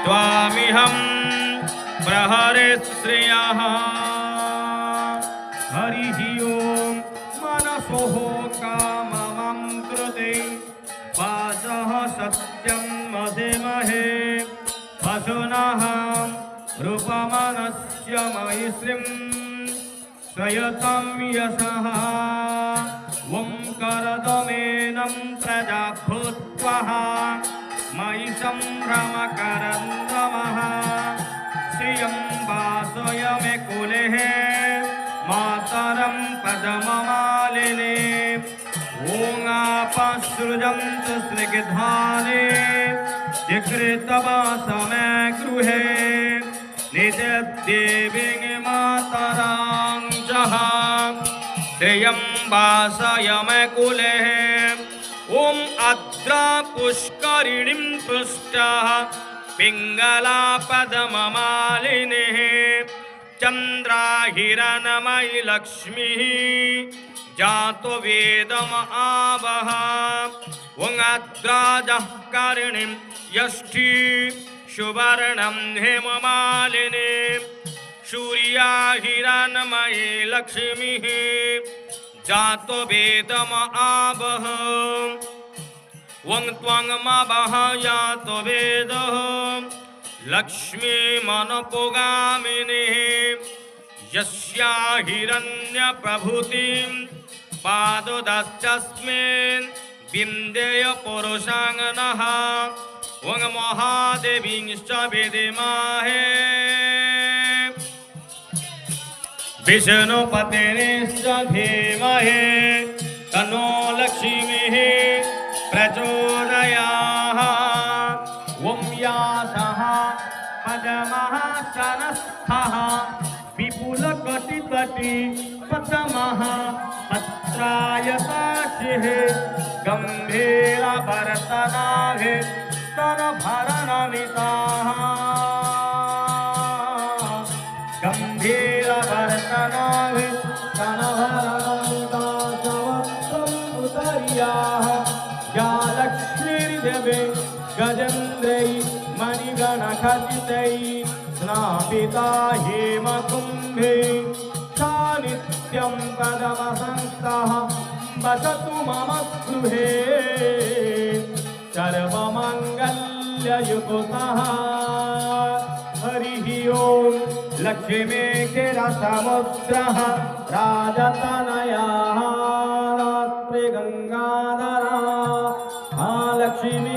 त्वामिहं प्रहरे श्रियः हरिः ओं मनसोः काममं कृते वाचः सत्यं मधेमहे वसुनः रूपमनस्य मयि श्रीं स्वयतं यशः ओंकारदमेनं प्रजा भूत्वा मयि सम्भ्रमकरन्दमः श्रियं वासय मे कुले मातरं पदममालिने ॐ आपसृजन्तु स्निग्धाने जिकृतवासमे गृहे निजदेवीं मातरां जः श्रियं वासय मे कुले ॐ अद्रा पुष्करिणीं पृष्ठः पिङ्गलापदममालिने चन्द्राहिरणमयि लक्ष्मीः जातो वेदम आवह ॐ अद्राजः करिणीं यष्ठी सुवर्णं हेममालिने सूर्याहिरणमयि लक्ष्मीः जातो वेदम आवह वं त्वं मवः यातो वेदः लक्ष्मी मनपोगामिनीः यस्या हिरण्यप्रभूतिं पादोदस्यस्मिन् विन्देय पुरुषाङ्गनः वं महादेवींश्च विद्महे विष्णुपत्नीश्च धीमहि तन्नो लक्ष्मीः प्रचोदयात् ॐ यासः पद्मः शनस्थः विपुलकटितटी पद्मः पत्रायताक्षिः गम्भीरभरतनाभिः स्तनभरणमिताः गम्भीरभरतनाभिः स्तनभरणमिताः या लक्ष्मीर्देवी गजेन्द्रै मणिगणखचितै स्नापिता हेमकुम्भे सा नित्यं पदवसंस्थः वसतु मम गृहे सर्वमङ्गल्ययुक्तः हरिः ओं लक्ष्मीर्समुद्रः राजतनयः रात्रि गङ्गाधरः लक्ष्मी